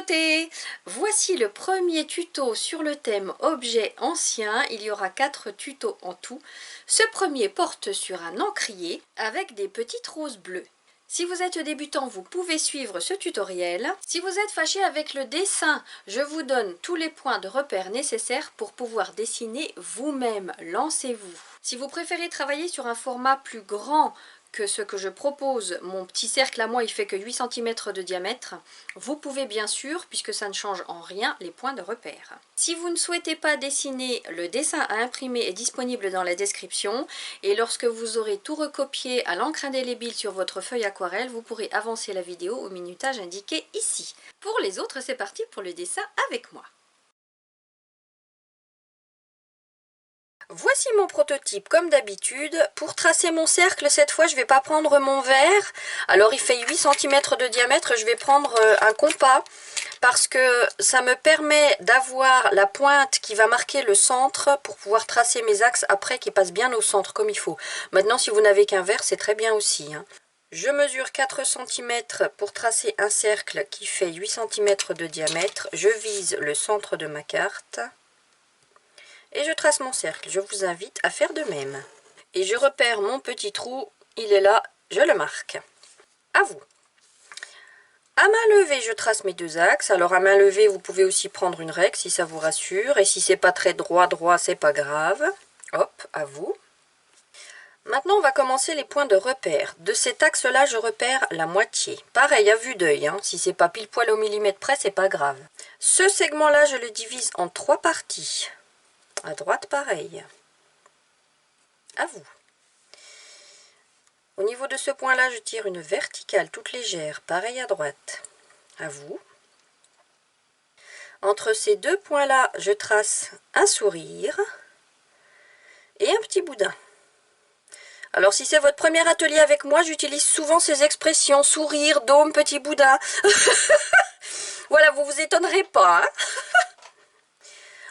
beauté! Voici le premier tuto sur le thème objet ancien. Il y aura 4 tutos en tout. Ce premier porte sur un encrier avec des petites roses bleues. Si vous êtes débutant, vous pouvez suivre ce tutoriel. Si vous êtes fâché avec le dessin, je vous donne tous les points de repère nécessaires pour pouvoir dessiner vous-même. Lancez-vous. Si vous préférez travailler sur un format plus grand que ce que je propose, mon petit cercle à moi il fait que 8 cm de diamètre, vous pouvez bien sûr, puisque ça ne change en rien, les points de repère. Si vous ne souhaitez pas dessiner, le dessin à imprimer est disponible dans la description, et lorsque vous aurez tout recopié à l'encre indélébile sur votre feuille aquarelle, vous pourrez avancer la vidéo au minutage indiqué ici. Pour les autres, c'est parti pour le dessin avec moi. Voici mon prototype comme d'habitude. Pour tracer mon cercle, cette fois je ne vais pas prendre mon verre. Alors il fait 8 cm de diamètre, je vais prendre un compas parce que ça me permet d'avoir la pointe qui va marquer le centre pour pouvoir tracer mes axes après qui passent bien au centre comme il faut. Maintenant si vous n'avez qu'un verre, c'est très bien aussi, hein. Je mesure 4 cm pour tracer un cercle qui fait 8 cm de diamètre. Je vise le centre de ma carte. Et je trace mon cercle. Je vous invite à faire de même. Et je repère mon petit trou. Il est là. Je le marque. À vous. À main levée, je trace mes deux axes. Alors à main levée, vous pouvez aussi prendre une règle si ça vous rassure. Et si c'est pas très droit, c'est pas grave. Hop, à vous. Maintenant, on va commencer les points de repère. De cet axe-là, je repère la moitié. Pareil, à vue d'œil. Hein. Si c'est pas pile poil au millimètre près, c'est pas grave. Ce segment-là, je le divise en 3 parties. À droite, pareil. À vous. Au niveau de ce point-là, je tire une verticale toute légère, pareil à droite. À vous. Entre ces deux points-là, je trace un sourire et un petit boudin. Alors, si c'est votre premier atelier avec moi, j'utilise souvent ces expressions, sourire, dôme, petit boudin. Voilà, vous vous étonnerez pas, hein.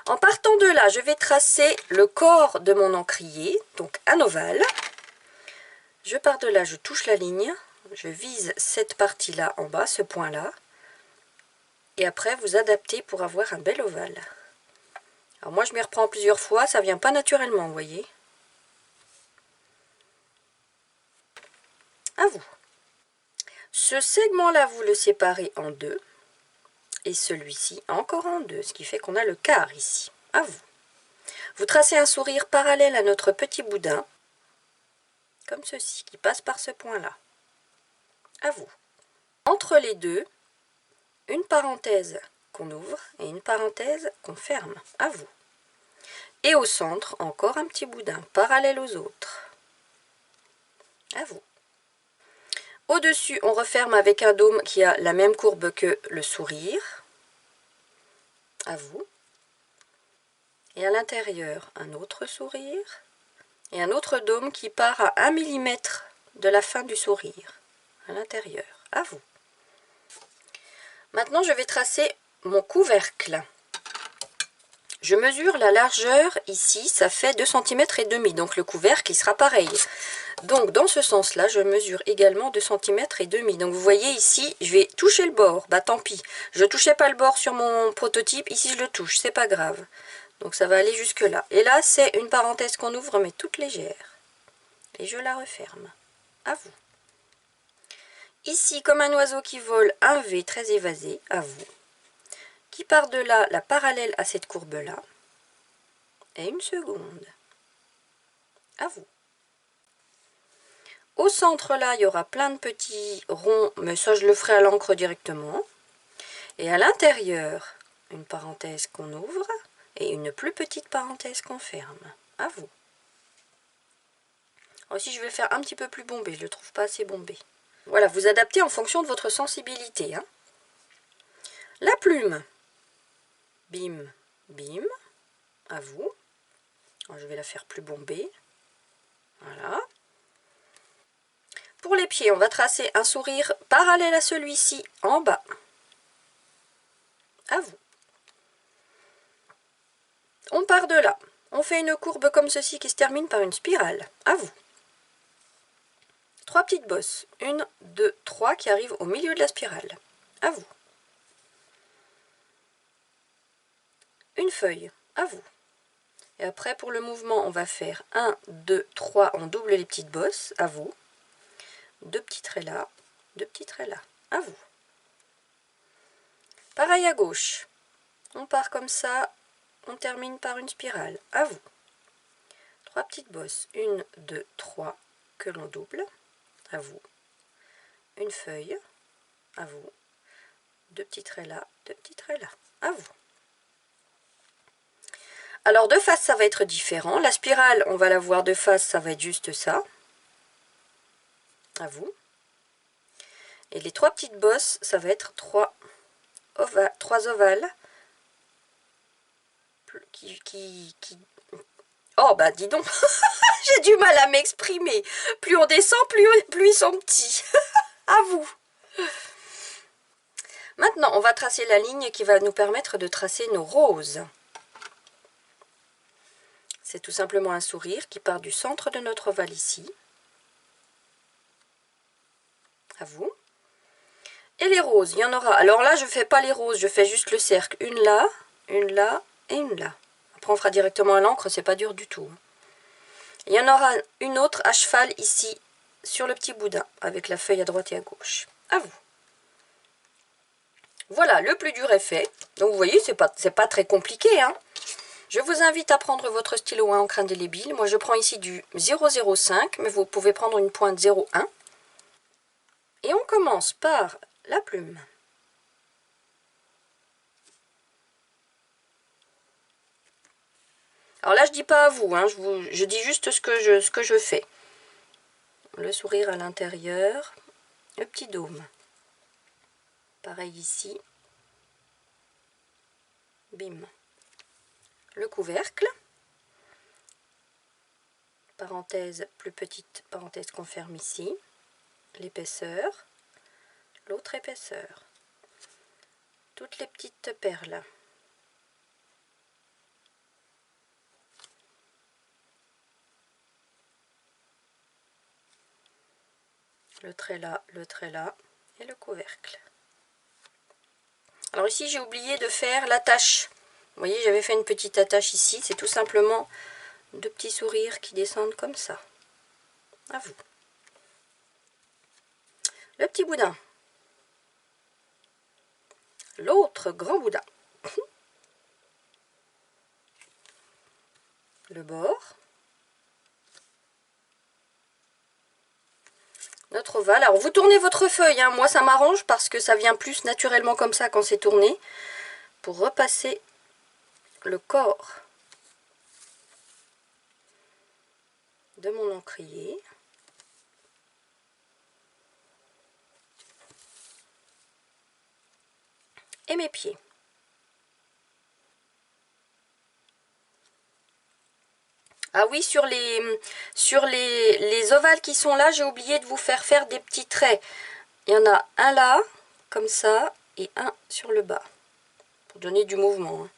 En partant de là, je vais tracer le corps de mon encrier, donc un ovale. Je pars de là, je touche la ligne, je vise cette partie-là en bas, ce point-là. Et après, vous adaptez pour avoir un bel ovale. Alors moi, je m'y reprends plusieurs fois, ça ne vient pas naturellement, vous voyez. À vous. Ce segment-là, vous le séparez en deux. Et celui-ci encore en deux, ce qui fait qu'on a le quart ici. À vous. Vous tracez un sourire parallèle à notre petit boudin, comme ceci, qui passe par ce point-là. À vous. Entre les deux, une parenthèse qu'on ouvre et une parenthèse qu'on ferme. À vous. Et au centre, encore un petit boudin, parallèle aux autres. À vous. Au-dessus, on referme avec un dôme qui a la même courbe que le sourire. À vous. Et à l'intérieur, un autre sourire. Et un autre dôme qui part à 1 mm de la fin du sourire. À l'intérieur. À vous. Maintenant, je vais tracer mon couvercle. Je mesure la largeur ici, ça fait 2,5 cm. Donc le couvercle, il sera pareil. Donc dans ce sens-là, je mesure également 2,5 cm. Donc vous voyez ici, je vais toucher le bord. Bah tant pis. Je ne touchais pas le bord sur mon prototype. Ici, je le touche. C'est pas grave. Donc ça va aller jusque là. Et là, c'est une parenthèse qu'on ouvre, mais toute légère. Et je la referme. À vous. Ici, comme un oiseau qui vole, un V très évasé. À vous. Qui part de là, la parallèle à cette courbe-là. Et une seconde. À vous. Au centre là, il y aura plein de petits ronds, mais ça je le ferai à l'encre directement. Et à l'intérieur, une parenthèse qu'on ouvre et une plus petite parenthèse qu'on ferme. À vous. Aussi, je vais le faire un petit peu plus bombé, je ne le trouve pas assez bombé. Voilà, vous adaptez en fonction de votre sensibilité, hein. La plume. Bim, bim. À vous. Alors, je vais la faire plus bombée. Voilà. Pour les pieds, on va tracer un sourire parallèle à celui-ci en bas. À vous. On part de là. On fait une courbe comme ceci qui se termine par une spirale. À vous. 3 petites bosses. 1, 2, 3 qui arrivent au milieu de la spirale. À vous. une feuille, à vous. Et après pour le mouvement, on va faire 1, 2, 3, on double les petites bosses, à vous. 2 petits traits là, 2 petits traits là, à vous. Pareil à gauche, on part comme ça, on termine par une spirale, à vous. 3 petites bosses, 1, 2, 3, que l'on double, à vous. Une feuille, à vous. 2 petits traits là, 2 petits traits là, à vous. Alors de face, ça va être différent. La spirale, on va la voir de face, ça va être juste ça. À vous. Et les 3 petites bosses, ça va être 3 ovales. Oh bah dis donc, j'ai du mal à m'exprimer. Plus on descend, plus ils sont petits. À vous. Maintenant, on va tracer la ligne qui va nous permettre de tracer nos roses. C'est tout simplement un sourire qui part du centre de notre ovale ici. À vous. Et les roses, il y en aura. Alors là, je ne fais pas les roses, je fais juste le cercle. Une là et une là. Après, on fera directement à l'encre, c'est pas dur du tout. Il y en aura une autre à cheval ici, sur le petit boudin, avec la feuille à droite et à gauche. À vous. Voilà, le plus dur est fait. Donc vous voyez, c'est pas très compliqué, hein. Je vous invite à prendre votre stylo à encre indélébile. Moi, je prends ici du 0,05, mais vous pouvez prendre une pointe 0,1. Et on commence par la plume. Alors là, je dis pas à vous, hein, je dis juste ce que je fais. Le sourire à l'intérieur, le petit dôme. Pareil ici. Bim. Le couvercle. Parenthèse plus petite, parenthèse qu'on ferme ici. L'épaisseur. L'autre épaisseur. Toutes les petites perles. Le trait là et le couvercle. Alors ici j'ai oublié de faire l'attache. Vous voyez, j'avais fait une petite attache ici, c'est tout simplement 2 petits sourires qui descendent comme ça. À vous. Le petit boudin. L'autre grand boudin. Le bord. Notre ovale. Alors vous tournez votre feuille, hein. Moi ça m'arrange parce que ça vient plus naturellement comme ça quand c'est tourné. Pour repasser le corps de mon encrier. Et mes pieds. Ah oui, sur les ovales qui sont là, j'ai oublié de vous faire des petits traits. Il y en a un là, comme ça, et un sur le bas, pour donner du mouvement.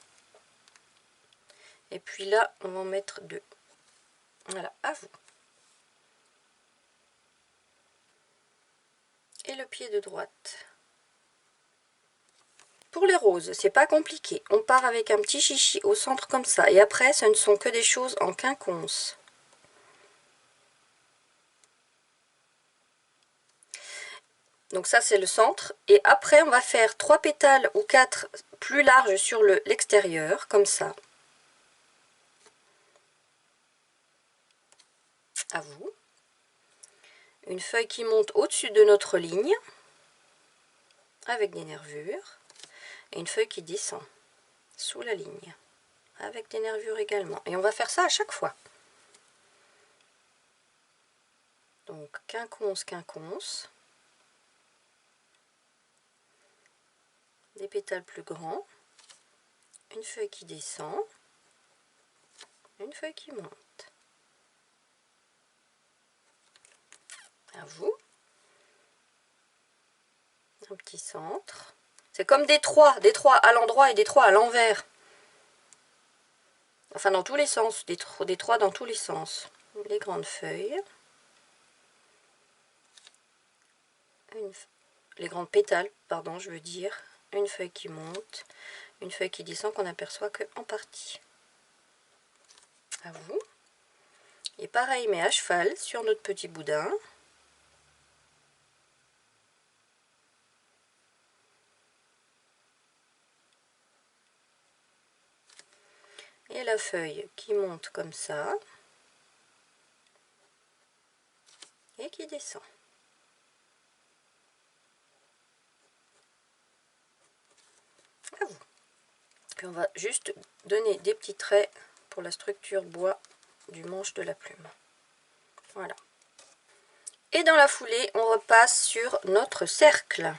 Et puis là, on va en mettre 2. Voilà, à vous. Et le pied de droite. Pour les roses, c'est pas compliqué. On part avec un petit chichi au centre comme ça. Et après, ce ne sont que des choses en quinconce. Donc ça, c'est le centre. Et après, on va faire 3 pétales ou 4 plus larges sur l'extérieur, comme ça. À vous. Une feuille qui monte au-dessus de notre ligne, avec des nervures. Et une feuille qui descend sous la ligne, avec des nervures également. Et on va faire ça à chaque fois. Donc quinconce, quinconce. Des pétales plus grands. Une feuille qui descend. Une feuille qui monte. À vous. Un petit centre. C'est comme des 3 à l'endroit et des 3 à l'envers. Enfin, dans tous les sens, des 3 dans tous les sens. Les grandes feuilles. Les grandes pétales, pardon, je veux dire. une feuille qui monte, une feuille qui descend qu'on n'aperçoit que en partie. À vous. Et pareil mais à cheval sur notre petit boudin. Et la feuille qui monte comme ça et qui descend. À vous. Puis on va juste donner des petits traits pour la structure bois du manche de la plume. Voilà. Et dans la foulée, on repasse sur notre cercle.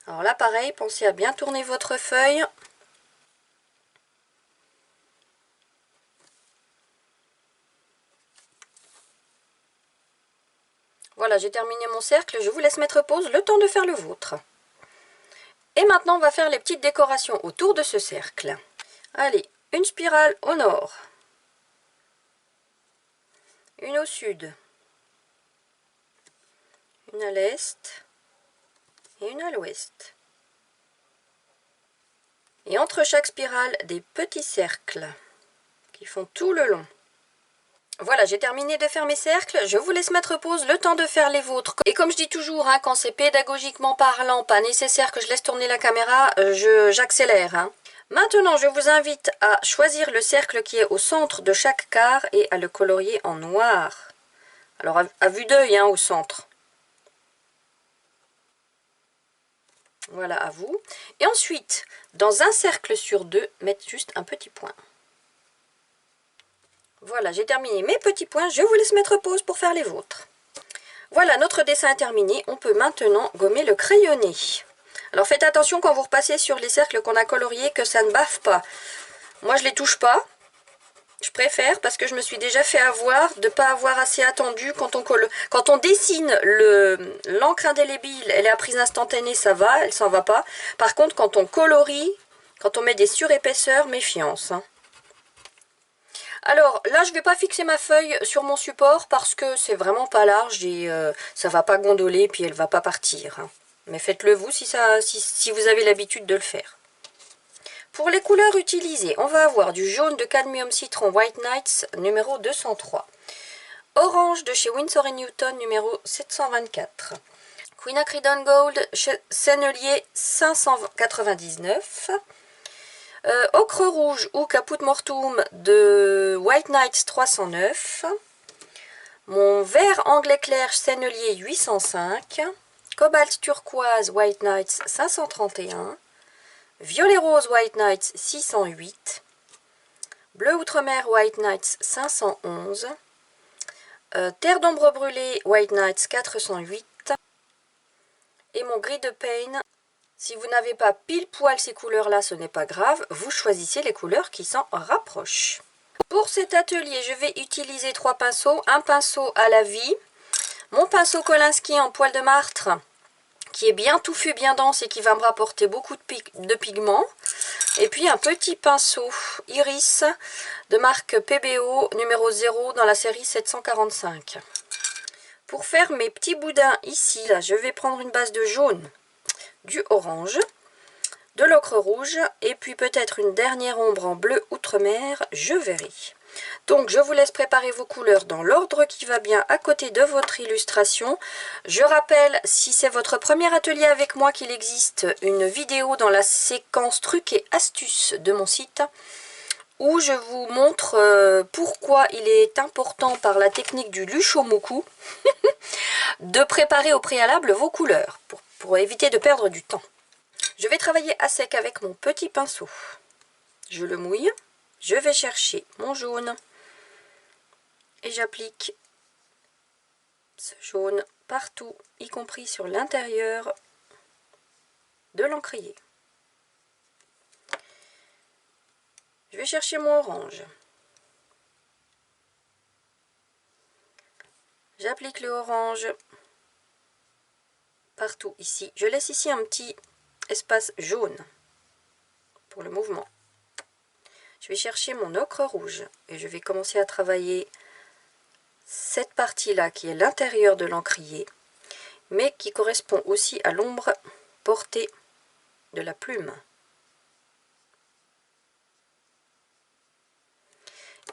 Alors là, pareil, pensez à bien tourner votre feuille. Voilà, j'ai terminé mon cercle. Je vous laisse mettre pause, le temps de faire le vôtre. Et maintenant, on va faire les petites décorations autour de ce cercle. Allez, une spirale au nord. Une au sud. Une à l'est. Et une à l'ouest. Et entre chaque spirale, des petits cercles qui font tout le long. Voilà, j'ai terminé de faire mes cercles. Je vous laisse mettre pause, le temps de faire les vôtres. Et comme je dis toujours, hein, quand c'est pédagogiquement parlant, pas nécessaire que je laisse tourner la caméra, j'accélère. Hein. Maintenant, je vous invite à choisir le cercle qui est au centre de chaque quart et à le colorier en noir. Alors, à vue d'œil, hein, au centre. Voilà, à vous. Et ensuite, dans un cercle sur deux, mettre juste un petit point. Voilà, j'ai terminé mes petits points. Je vous laisse mettre pause pour faire les vôtres. Voilà, notre dessin est terminé. On peut maintenant gommer le crayonné. Alors faites attention quand vous repassez sur les cercles qu'on a coloriés que ça ne baffe pas. Moi, je ne les touche pas. Je préfère parce que je me suis déjà fait avoir de ne pas avoir assez attendu quand on dessine l'encre indélébile, elle est à prise instantanée, ça va, elle s'en va pas. Par contre, quand on colorie, quand on met des surépaisseurs, méfiance. Hein. Alors là, je ne vais pas fixer ma feuille sur mon support parce que c'est vraiment pas large et ça va pas gondoler puis elle va pas partir. Hein. Mais faites-le vous si vous avez l'habitude de le faire. Pour les couleurs utilisées, on va avoir du jaune de Cadmium Citron White Nights numéro 203. Orange de chez Winsor & Newton numéro 724. Quinacridone Gold chez Sennelier 599. Ocre rouge ou Caput Mortuum de White Nights 309. Mon vert anglais clair Sennelier 805. Cobalt turquoise White Nights 531. Violet rose White Nights 608. Bleu outre-mer White Nights 511. Terre d'ombre brûlée White Nights 408. Et mon gris de Payne. Si vous n'avez pas pile poil ces couleurs-là, ce n'est pas grave. Vous choisissez les couleurs qui s'en rapprochent. Pour cet atelier, je vais utiliser 3 pinceaux. Un pinceau à la vie. Mon pinceau Kolinsky en poil de martre, qui est bien touffu, bien dense et qui va me rapporter beaucoup de pigments. Et puis un petit pinceau Iris de marque PBO numéro 0 dans la série 745. Pour faire mes petits boudins ici, là, je vais prendre une base de jaune, du orange, de l'ocre rouge et puis peut-être une dernière ombre en bleu outre-mer, je verrai. Donc je vous laisse préparer vos couleurs dans l'ordre qui va bien à côté de votre illustration. Je rappelle, si c'est votre premier atelier avec moi, qu'il existe une vidéo dans la séquence trucs et astuces de mon site où je vous montre pourquoi il est important par la technique du Lushomoku de préparer au préalable vos couleurs pour éviter de perdre du temps. Je vais travailler à sec avec mon petit pinceau. Je le mouille. Je vais chercher mon jaune et j'applique ce jaune partout, y compris sur l'intérieur de l'encrier. Je vais chercher mon orange. J'applique le orange partout ici. Je laisse ici un petit espace jaune pour le mouvement. Je vais chercher mon ocre rouge et je vais commencer à travailler cette partie-là qui est l'intérieur de l'encrier, mais qui correspond aussi à l'ombre portée de la plume.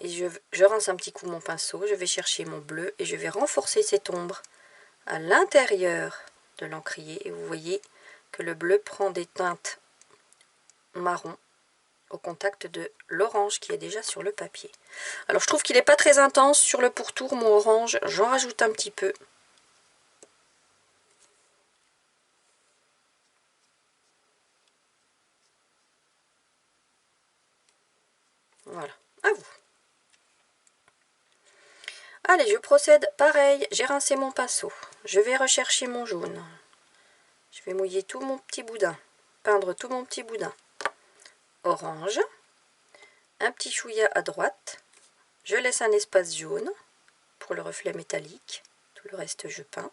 Et je rince un petit coup mon pinceau, je vais chercher mon bleu et je vais renforcer cette ombre à l'intérieur de l'encrier. Et vous voyez que le bleu prend des teintes marron au contact de l'orange qui est déjà sur le papier. Alors je trouve qu'il n'est pas très intense sur le pourtour mon orange, j'en rajoute un petit peu. Voilà, à vous. Allez, je procède pareil, j'ai rincé mon pinceau. Je vais rechercher mon jaune. Je vais mouiller tout mon petit boudin, peindre tout mon petit boudin. Orange, un petit chouïa à droite. Je laisse un espace jaune pour le reflet métallique. Tout le reste, je peins.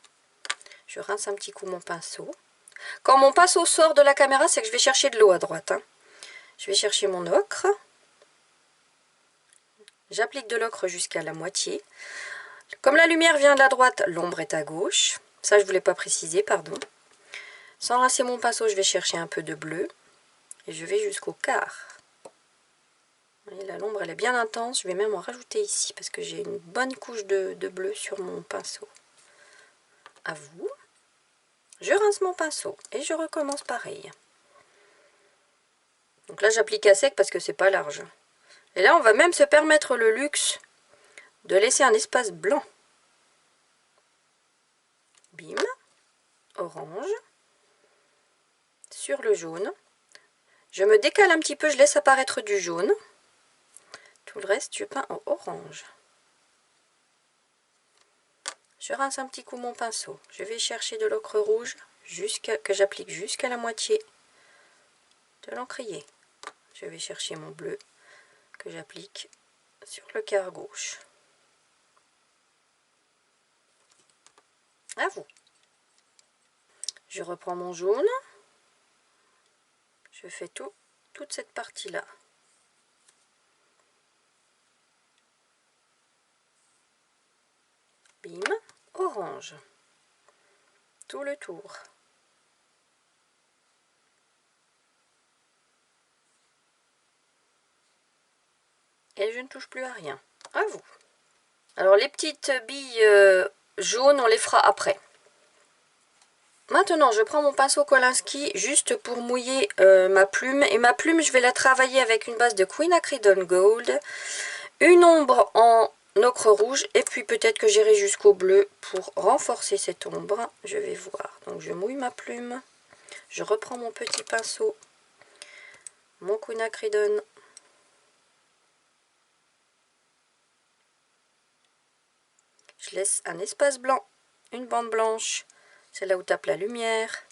Je rince un petit coup mon pinceau. Quand mon pinceau sort de la caméra, c'est que je vais chercher de l'eau à droite. Je vais chercher mon ocre. J'applique de l'ocre jusqu'à la moitié. Comme la lumière vient de la droite, l'ombre est à gauche. Ça, je ne voulais pas préciser, pardon. Sans rincer mon pinceau, je vais chercher un peu de bleu. Et je vais jusqu'au quart. Là, l'ombre, elle est bien intense. Je vais même en rajouter ici parce que j'ai une bonne couche de bleu sur mon pinceau. À vous. Je rince mon pinceau et je recommence pareil. Donc là, j'applique à sec parce que c'est pas large. Et là, on va même se permettre le luxe de laisser un espace blanc. Bim. Orange. Sur le jaune. Je me décale un petit peu, je laisse apparaître du jaune. Tout le reste, je peins en orange. Je rince un petit coup mon pinceau. Je vais chercher de l'ocre rouge que j'applique jusqu'à la moitié de l'encrier. Je vais chercher mon bleu que j'applique sur le quart gauche. À vous. Je reprends mon jaune. Je fais toute cette partie-là. Bim. Orange. Tout le tour. Et je ne touche plus à rien. À vous. Alors les petites billes jaunes, on les fera après. Maintenant, je prends mon pinceau Kolinsky juste pour mouiller ma plume. Et ma plume, je vais la travailler avec une base de Quinacridone Gold, une ombre en ocre rouge, et puis peut-être que j'irai jusqu'au bleu pour renforcer cette ombre. Je vais voir. Donc je mouille ma plume. Je reprends mon petit pinceau, mon Quinacridone. Je laisse un espace blanc, une bande blanche. C'est là où tape la lumière.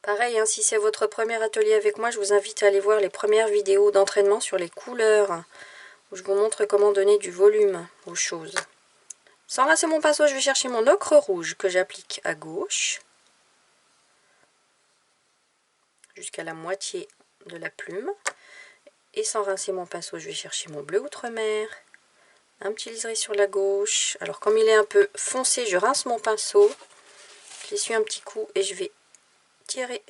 Pareil, si c'est votre premier atelier avec moi, je vous invite à aller voir les premières vidéos d'entraînement sur les couleurs, où je vous montre comment donner du volume aux choses. Sans rincer mon pinceau, je vais chercher mon ocre rouge que j'applique à gauche, jusqu'à la moitié de la plume. Et sans rincer mon pinceau, je vais chercher mon bleu outre-mer, un petit liseré sur la gauche. Alors comme il est un peu foncé, je rince mon pinceau, je l'essuie un petit coup et je vais tirer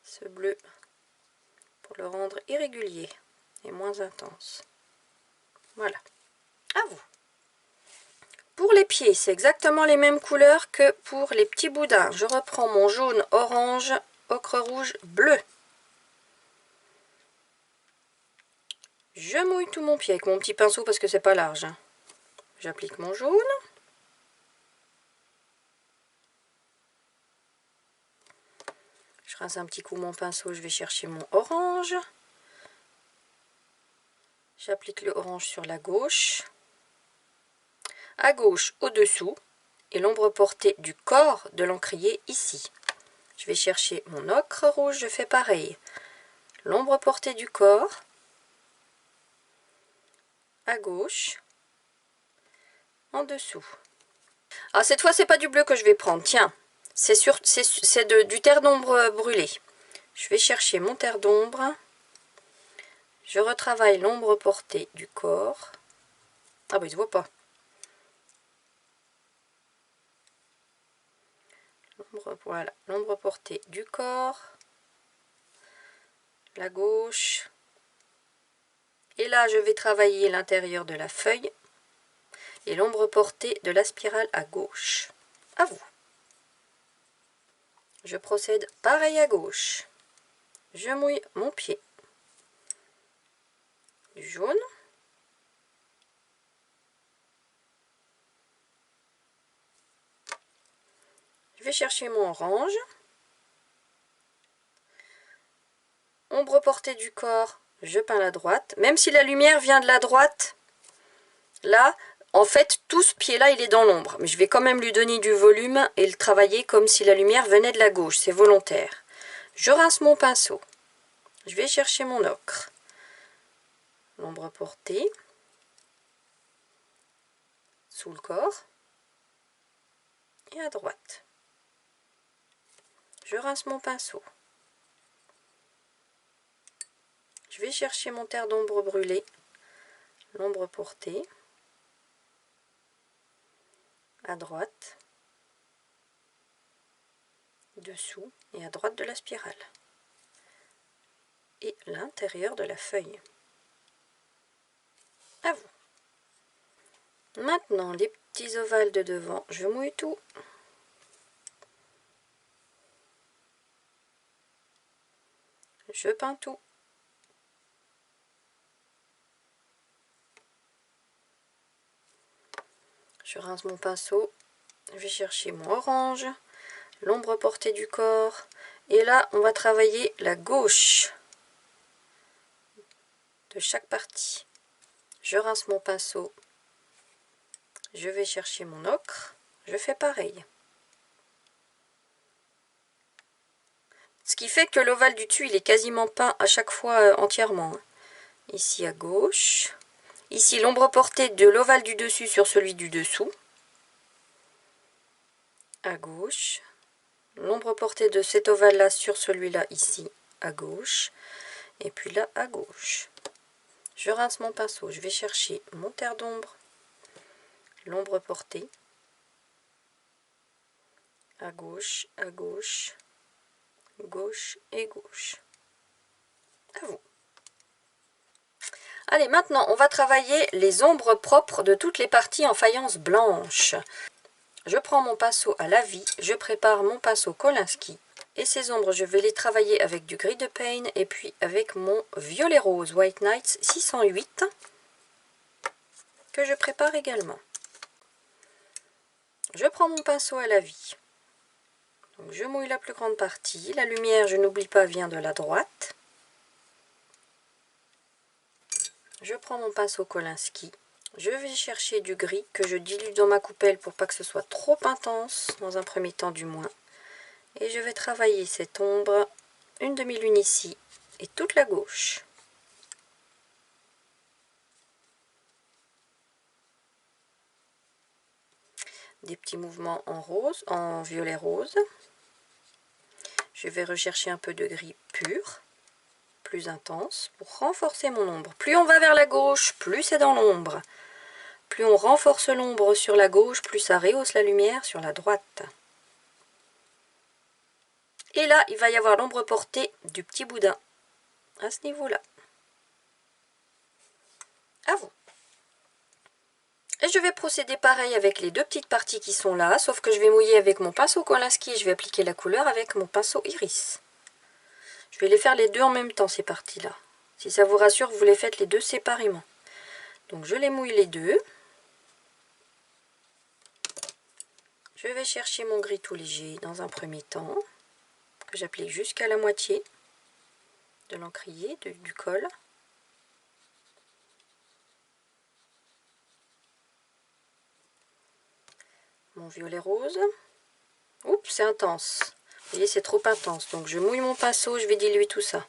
ce bleu pour le rendre irrégulier et moins intense. Voilà, à vous. Pour les pieds, c'est exactement les mêmes couleurs que pour les petits boudins. Je reprends mon jaune, orange, ocre rouge, bleu. Je mouille tout mon pied avec mon petit pinceau parce que c'est pas large. J'applique mon jaune. Je rince un petit coup mon pinceau, je vais chercher mon orange. J'applique le orange sur la gauche. À gauche, au-dessous. Et l'ombre portée du corps de l'encrier ici. Je vais chercher mon ocre rouge, je fais pareil. L'ombre portée du corps. À gauche. En dessous. Alors cette fois, c'est pas du bleu que je vais prendre. Tiens, c'est du terre d'ombre brûlé. Je vais chercher mon terre d'ombre. Je retravaille l'ombre portée du corps. Ah bah il se voit pas. voilà, l'ombre portée du corps, la gauche. Et là, je vais travailler l'intérieur de la feuille et l'ombre portée de la spirale à gauche. À vous. Je procède pareil à gauche. Je mouille mon pied. Du jaune. Je vais chercher mon orange. Ombre portée du corps, je peins la droite. Même si la lumière vient de la droite, là, en fait, tout ce pied-là, il est dans l'ombre. Mais je vais quand même lui donner du volume et le travailler comme si la lumière venait de la gauche. C'est volontaire. Je rince mon pinceau. Je vais chercher mon ocre. L'ombre portée. Sous le corps. Et à droite. Je rince mon pinceau. Je vais chercher mon terre d'ombre brûlée. L'ombre portée. À droite. Dessous et à droite de la spirale. Et l'intérieur de la feuille. À vous. Maintenant, les petits ovales de devant, je mouille tout. Je peins tout. Je rince mon pinceau. Je vais chercher mon orange, l'ombre portée du corps. Et là, on va travailler la gauche de chaque partie. Je rince mon pinceau. Je vais chercher mon ocre. Je fais pareil. Ce qui fait que l'ovale du dessus, il est quasiment peint à chaque fois entièrement. Ici à gauche. Ici, l'ombre portée de l'ovale du dessus sur celui du dessous. À gauche. L'ombre portée de cet ovale-là sur celui-là, ici, à gauche. Et puis là, à gauche. Je rince mon pinceau. Je vais chercher mon terre d'ombre. L'ombre portée. À gauche, gauche et gauche. À vous. Allez, maintenant, on va travailler les ombres propres de toutes les parties en faïence blanche. Je prends mon pinceau à la vie, je prépare mon pinceau Kolinsky. Et ces ombres, je vais les travailler avec du gris de Pain et puis avec mon violet rose White Nights 608 que je prépare également. Je prends mon pinceau à la vie. Donc, je mouille la plus grande partie. La lumière, je n'oublie pas, vient de la droite. Je prends mon pinceau Kolinsky. Je vais chercher du gris que je dilue dans ma coupelle pour pas que ce soit trop intense, dans un premier temps du moins. Et je vais travailler cette ombre, une demi-lune ici et toute la gauche. Des petits mouvements en rose, en violet rose. Je vais rechercher un peu de gris pur, plus intense, pour renforcer mon ombre. Plus on va vers la gauche, plus c'est dans l'ombre. Plus on renforce l'ombre sur la gauche, plus ça rehausse la lumière sur la droite. Et là, il va y avoir l'ombre portée du petit boudin, à ce niveau-là. À vous. Et je vais procéder pareil avec les deux petites parties qui sont là, sauf que je vais mouiller avec mon pinceau Kolinsky, je vais appliquer la couleur avec mon pinceau Iris. Je vais les faire les deux en même temps, ces parties-là. Si ça vous rassure, vous les faites les deux séparément. Donc je les mouille les deux. Je vais chercher mon gris tout léger dans un premier temps, que j'applique jusqu'à la moitié de l'encrier, du col. Mon violet rose. Oups, c'est intense. Vous voyez, c'est trop intense. Donc je mouille mon pinceau, je vais diluer tout ça.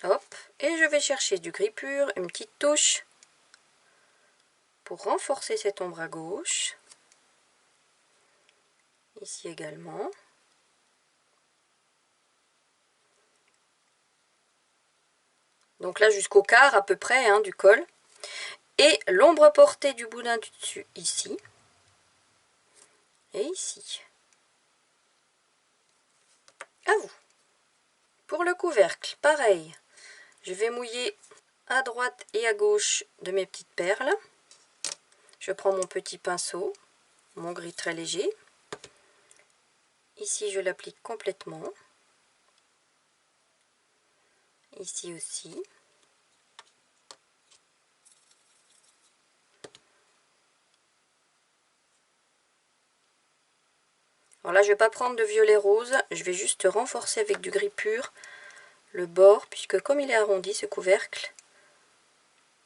Hop, et je vais chercher du gris pur, une petite touche, pour renforcer cette ombre à gauche. Ici également. Donc là jusqu'au quart à peu près hein, du col. Et l'ombre portée du boudin du dessus ici. Et ici. À vous. Pour le couvercle, pareil. Je vais mouiller à droite et à gauche de mes petites perles. Je prends mon petit pinceau, mon gris très léger. Ici, je l'applique complètement. Ici aussi. Alors là, je ne vais pas prendre de violet rose. Je vais juste renforcer avec du gris pur le bord, puisque comme il est arrondi, ce couvercle,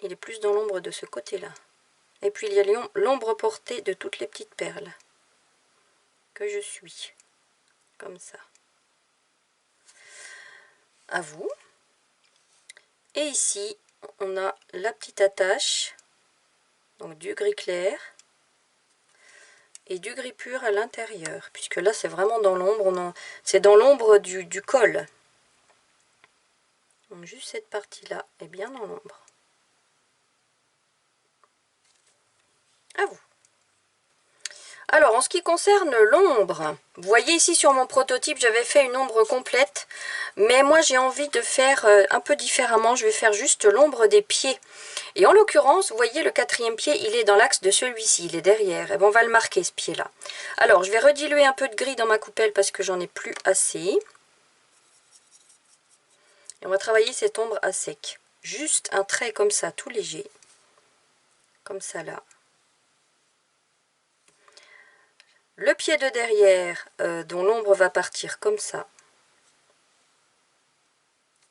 il est plus dans l'ombre de ce côté-là. Et puis, il y a l'ombre portée de toutes les petites perles que je suis. Comme ça. À vous. Et ici, on a la petite attache, donc du gris clair et du gris pur à l'intérieur, puisque là c'est vraiment dans l'ombre, c'est dans l'ombre du col. Donc juste cette partie-là est bien dans l'ombre. À vous. Alors en ce qui concerne l'ombre, vous voyez ici sur mon prototype j'avais fait une ombre complète, mais moi j'ai envie de faire un peu différemment, je vais faire juste l'ombre des pieds. Et en l'occurrence, vous voyez le quatrième pied, il est dans l'axe de celui-ci, il est derrière. Et bon, on va le marquer ce pied-là. Alors, je vais rediluer un peu de gris dans ma coupelle parce que j'en ai plus assez. Et on va travailler cette ombre à sec. Juste un trait comme ça, tout léger. Comme ça là. Le pied de derrière, dont l'ombre va partir comme ça.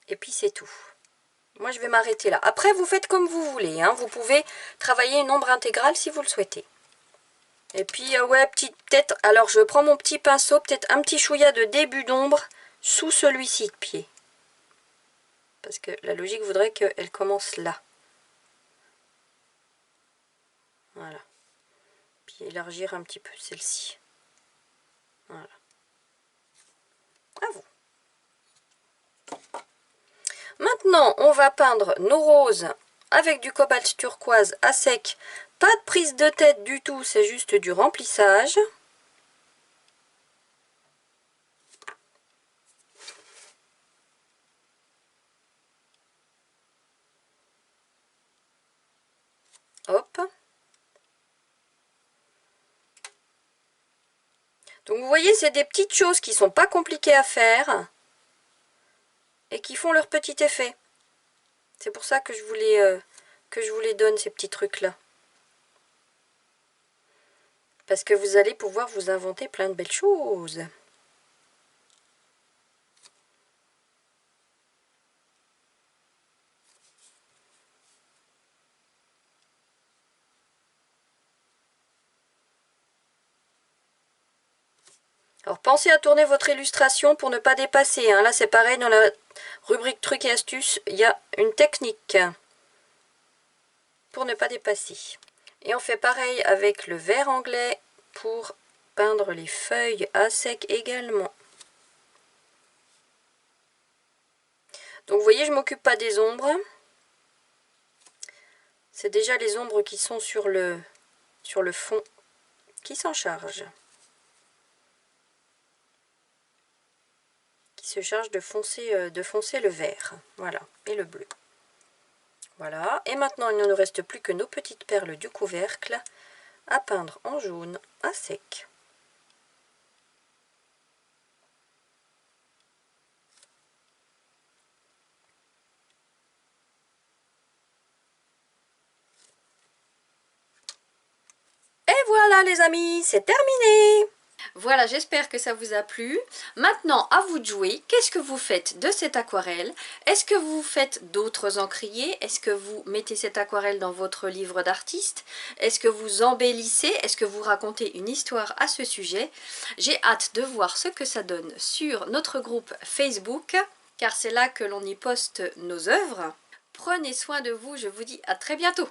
Et puis c'est tout. Moi, je vais m'arrêter là. Après, vous faites comme vous voulez. Hein. Vous pouvez travailler une ombre intégrale si vous le souhaitez. Et puis, ouais, peut-être, alors je prends mon petit pinceau, peut-être un petit chouïa de début d'ombre sous celui-ci de pied. Parce que la logique voudrait qu'elle commence là. Voilà. Puis élargir un petit peu celle-ci. Voilà. À vous. Maintenant, on va peindre nos roses avec du cobalt turquoise à sec. Pas de prise de tête du tout, c'est juste du remplissage. Hop. Donc vous voyez, c'est des petites choses qui sont pas compliquées à faire et qui font leur petit effet. C'est pour ça que je vous les donne, ces petits trucs-là. Parce que vous allez pouvoir vous inventer plein de belles choses. Alors pensez à tourner votre illustration pour ne pas dépasser. Hein. Là c'est pareil, dans la rubrique trucs et astuces, il y a une technique pour ne pas dépasser. Et on fait pareil avec le vert anglais pour peindre les feuilles à sec également. Donc vous voyez, je ne m'occupe pas des ombres. C'est déjà les ombres qui sont sur le fond qui s'en chargent. Qui se charge de foncer le vert. Voilà, et le bleu. Voilà, et maintenant il ne nous reste plus que nos petites perles du couvercle à peindre en jaune à sec. Et voilà les amis, c'est terminé! Voilà, j'espère que ça vous a plu. Maintenant, à vous de jouer. Qu'est-ce que vous faites de cette aquarelle? Est-ce que vous faites d'autres encriers? Est-ce que vous mettez cette aquarelle dans votre livre d'artiste? Est-ce que vous embellissez? Est-ce que vous racontez une histoire à ce sujet? J'ai hâte de voir ce que ça donne sur notre groupe Facebook, car c'est là que l'on y poste nos œuvres. Prenez soin de vous, je vous dis à très bientôt.